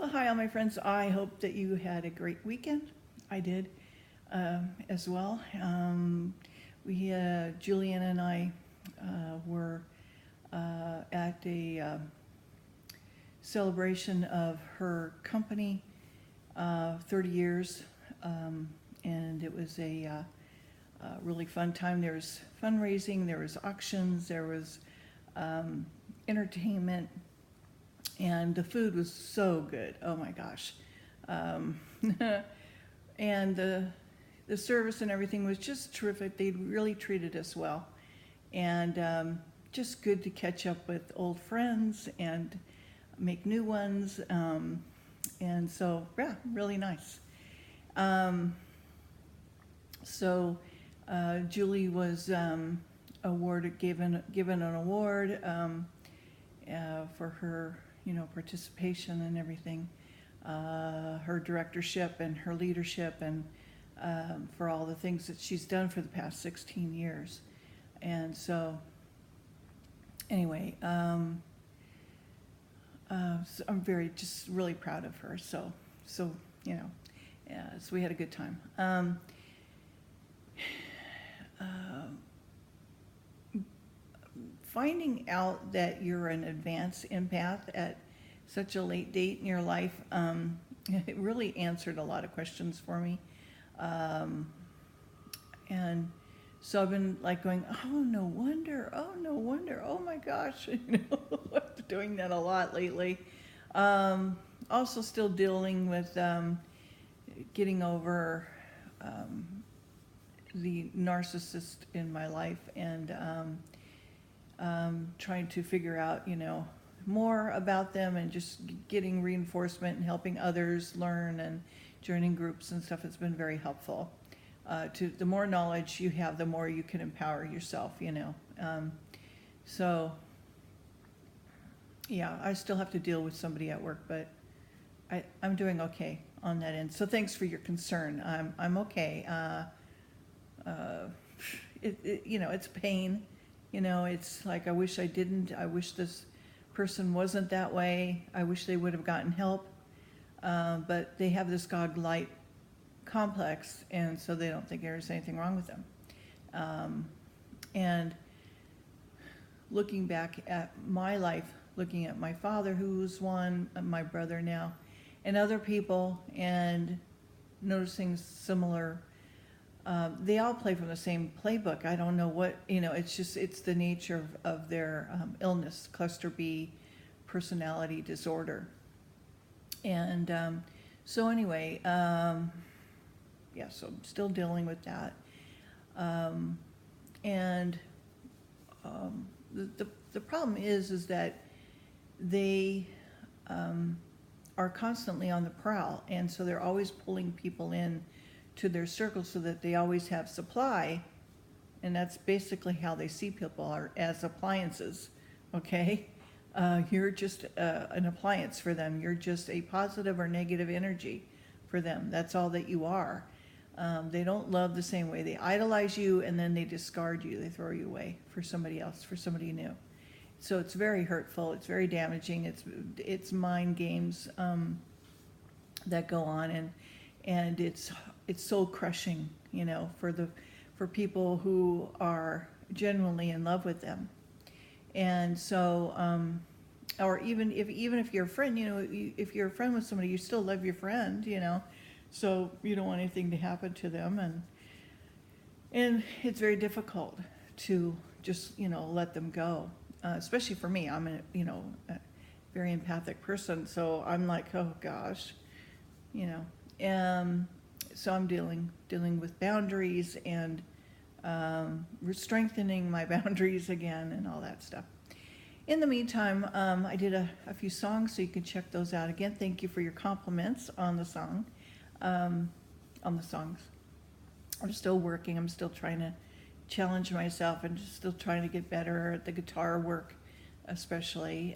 Well, hi, all my friends. I hope that you had a great weekend. I did as well. Julian and I were at a celebration of her company, 30 years, and it was a really fun time. There was fundraising, there was auctions, there was entertainment, and the food was so good. Oh my gosh. And the service and everything was just terrific. They really treated us well. And just good to catch up with old friends and make new ones. And so, yeah, really nice. Julie was given an award for her, participation and everything, her directorship and her leadership, and for all the things that she's done for the past 16 years. And so, anyway, so I'm just really proud of her. So we had a good time. Finding out that you're an advanced empath at such a late date in your life, it really answered a lot of questions for me. And so I've been like going, oh, no wonder, oh my gosh, I'm doing that a lot lately. Also still dealing with getting over the narcissist in my life, and trying to figure out, more about them, and just getting reinforcement and helping others learn, and joining groups and stuff has been very helpful. The more knowledge you have, the more you can empower yourself, So, yeah, I still have to deal with somebody at work, but I'm doing okay on that end. So thanks for your concern. I'm okay. It's pain. It's like, I wish I didn't. I wish this person wasn't that way. I wish they would have gotten help. But they have this God-light complex, and so they don't think there's anything wrong with them. And looking back at my life, looking at my father, who's one, my brother now, and other people, and noticing similar, they all play from the same playbook. I don't know what, it's the nature of their illness, cluster B personality disorder. And so anyway, so I'm still dealing with that. The problem is that they are constantly on the prowl, and so they're always pulling people in to their circle so that they always have supply, and that's basically how they see people, are as appliances. Okay, you're just an appliance for them. You're just a positive or negative energy for them. That's all that you are. They don't love the same way. They idolize you, and then they discard you. They throw you away for somebody else, for somebody new. So it's very hurtful. It's very damaging. It's mind games that go on, and it's soul crushing, for people who are genuinely in love with them. And so, or even if you're a friend, if you're a friend with somebody, you still love your friend, so you don't want anything to happen to them, and it's very difficult to just let them go. Especially for me, I'm a very empathic person, so I'm like, oh gosh, so I'm dealing with boundaries, and strengthening my boundaries again, and all that stuff. In the meantime, I did a few songs, so you can check those out again. Thank you for your compliments on the songs. I'm still working. I'm still trying to challenge myself, and just still trying to get better at the guitar work, especially.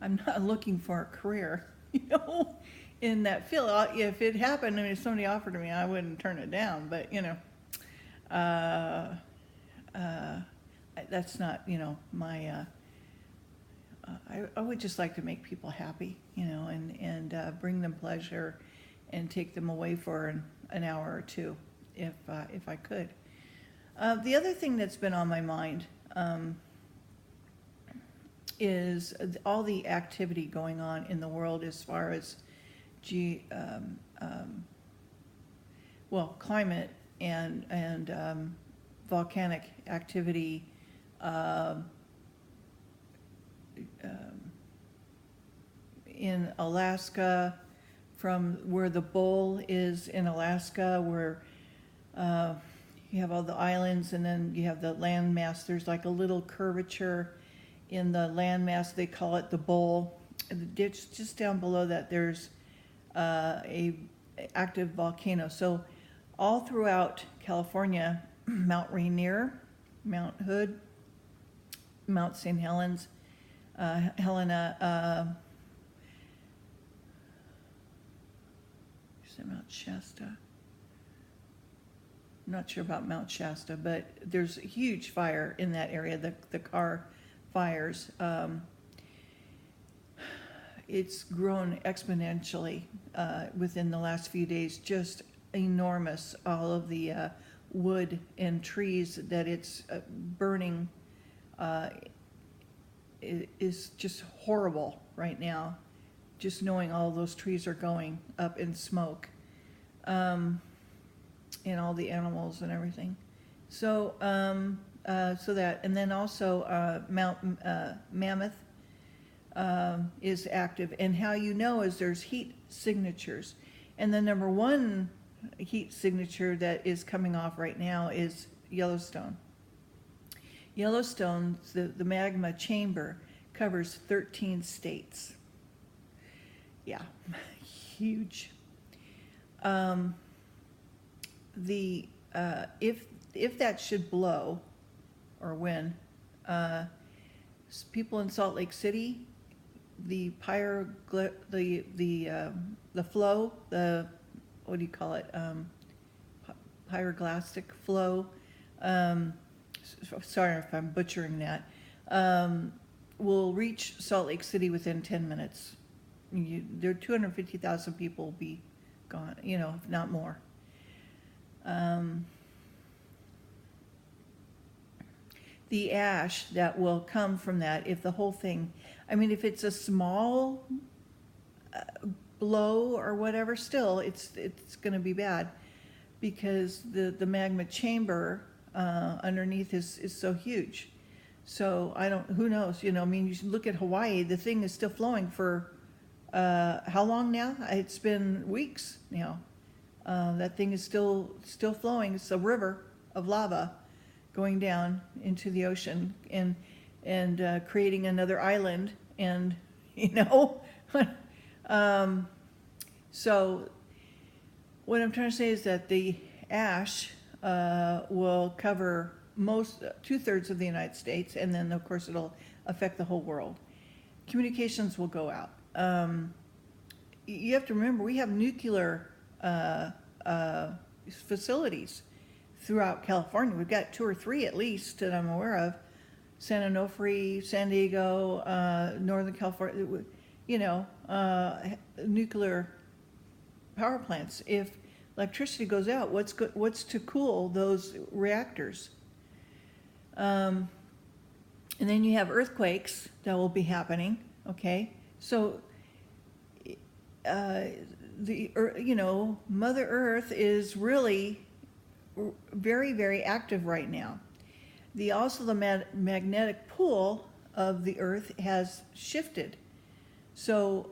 I'm not looking for a career, in that field. If it happened, if somebody offered to me, I wouldn't turn it down. But that's not, my I would just like to make people happy, you know, and bring them pleasure and take them away for an hour or two if I could. The other thing that's been on my mind is all the activity going on in the world as far as climate and volcanic activity. In Alaska, from where the bowl is in Alaska, where you have all the islands and then you have the landmass. There's like a little curvature in the landmass. They call it the bowl. And the ditch just down below that, there's a active volcano. So all throughout California, Mount Rainier, Mount Hood, Mount St. Helena, is it Mount Shasta? I'm not sure about Mount Shasta, but there's a huge fire in that area, the car fires. It's grown exponentially within the last few days, just enormous. All of the wood and trees that it's burning is just horrible right now, just knowing all those trees are going up in smoke, and all the animals and everything. So so that, and then also Mount Mammoth is active, and how you know is there's heat signatures, and the number one heat signature that is coming off right now is Yellowstone. Yellowstone, the magma chamber, covers 13 states. Yeah, huge. If that should blow, or when, people in Salt Lake City, the flow, what do you call it? Pyroglastic flow. Sorry if I'm butchering that. Will reach Salt Lake City within 10 minutes. There are 250,000 people will be gone, you know, if not more. The ash that will come from that, if the whole thing, I mean, if it's a small blow or whatever, still it's going to be bad, because the magma chamber underneath is so huge. So who knows, you know, I mean, you look at Hawaii, the thing is still flowing for how long now? It's been weeks now. That thing is still flowing. It's a river of lava going down into the ocean and creating another island, and you know. So what I'm trying to say is that the ash will cover 2/3 of the United States, and then of course it'll affect the whole world. Communications will go out. You have to remember, we have nuclear facilities throughout California. We've got 2 or 3 at least that I'm aware of. San Onofre, San Diego, Northern California, you know, nuclear power plants. If electricity goes out, what's to cool those reactors? And then you have earthquakes that will be happening, okay? So, you know, Mother Earth is really very, very active right now. Also the magnetic pull of the Earth has shifted. So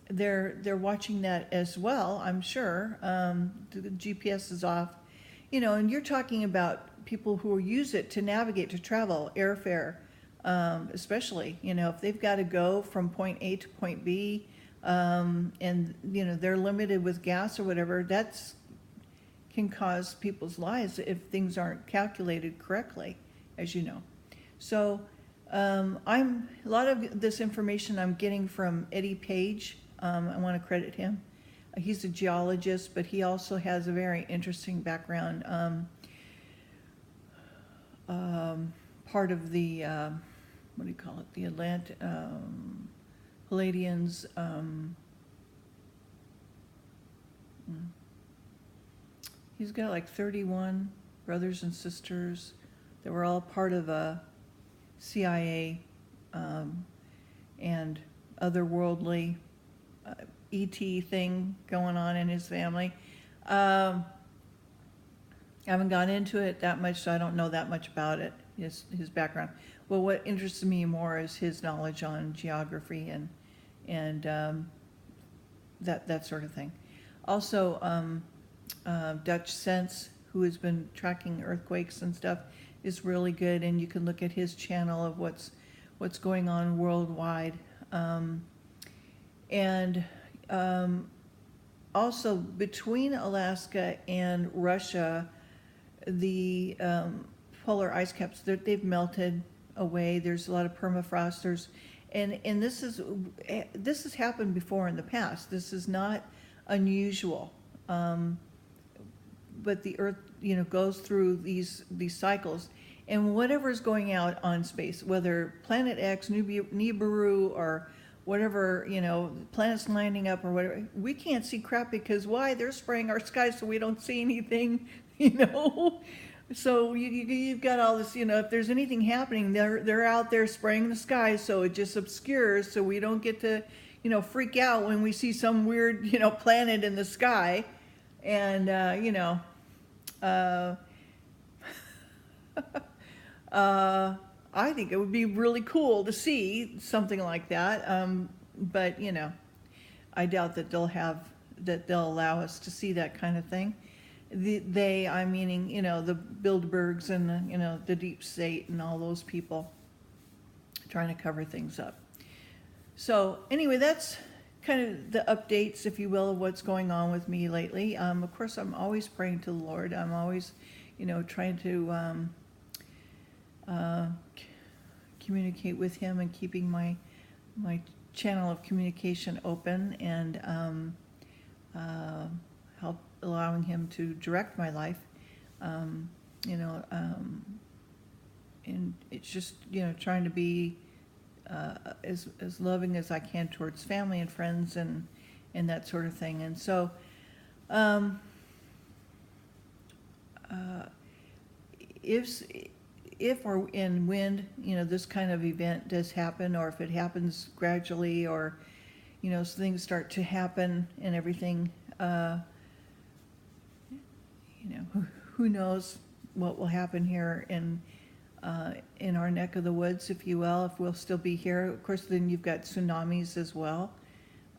they're watching that as well, I'm sure. The GPS is off, you know, and you're talking about people who use it to navigate, to travel, airfare, especially, you know, if they've got to go from point A to point B, and you know they're limited with gas or whatever, that's can cause people's lives if things aren't calculated correctly, as you know. So a lot of this information I'm getting from Eddie Page. I want to credit him. He's a geologist, but he also has a very interesting background. Part of the what do you call it? The Palladians. He's got like 31 brothers and sisters that were all part of a CIA and otherworldly ET thing going on in his family. I haven't gone into it that much, so I don't know that much about it, his background. Well, what interests me more is his knowledge on geography and that sort of thing. Also, Dutch Sense, who has been tracking earthquakes and stuff, is really good, and you can look at his channel of what's going on worldwide. Also, between Alaska and Russia, the polar ice caps, they've melted away. There's a lot of permafrost. And this has happened before in the past. This is not unusual. But the Earth, goes through these cycles, and whatever is going out on space, whether Planet X, Nibiru, or whatever, planets lining up or whatever, we can't see crap because why? They're spraying our skies so we don't see anything, So you've got all this, if there's anything happening, they're out there spraying the sky, so it just obscures, so we don't get to, freak out when we see some weird, planet in the sky. And, I think it would be really cool to see something like that. But, I doubt that they'll allow us to see that kind of thing. I'm meaning, the Bilderbergs and, the deep state and all those people trying to cover things up. So anyway, that's kind of the updates, if you will, of what's going on with me lately. Of course, I'm always praying to the Lord. I'm always, trying to communicate with Him and keeping my channel of communication open and allowing Him to direct my life. And it's just, trying to be as loving as I can towards family and friends and that sort of thing. And so, if or and when, this kind of event does happen, or if it happens gradually, or, things start to happen and everything, who knows what will happen here in our neck of the woods, if you will, if we'll still be here. Of course, then you've got tsunamis as well.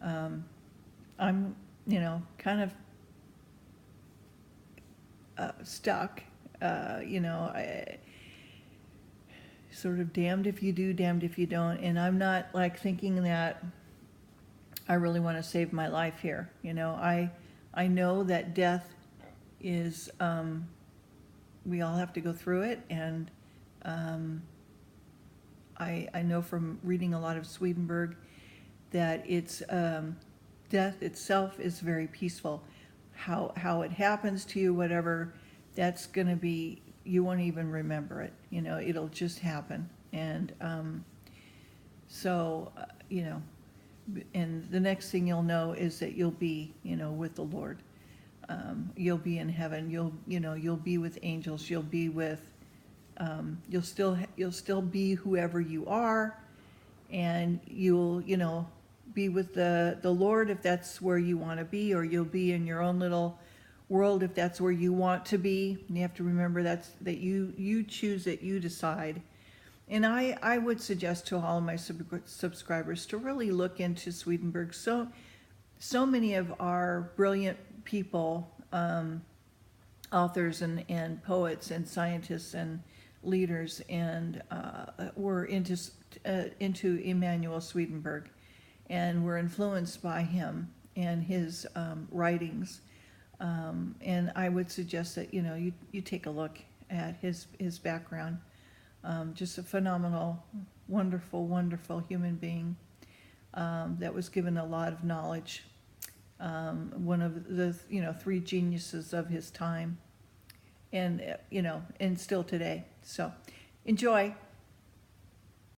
I'm, kind of stuck, I sort of damned if you do, damned if you don't. And I'm not like thinking that I really want to save my life here. I know that death is, we all have to go through it, and I know from reading a lot of Swedenborg that it's death itself is very peaceful. How it happens to you, whatever, that's going to be, you won't even remember it. It'll just happen. And and the next thing you'll know is that you'll be, with the Lord. You'll be in heaven. You'll be with angels. You'll be with, you'll still be whoever you are, and you'll, be with the Lord if that's where you want to be, or you'll be in your own little world if that's where you want to be. And you have to remember that you choose it, you decide. And I would suggest to all of my subscribers to really look into Swedenborg. So many of our brilliant people, authors and poets and scientists and leaders, and were into Emanuel Swedenborg, and were influenced by him and his writings. And I would suggest that you take a look at his background. Just a phenomenal, wonderful, wonderful human being that was given a lot of knowledge. One of the three geniuses of his time, and and still today. So enjoy.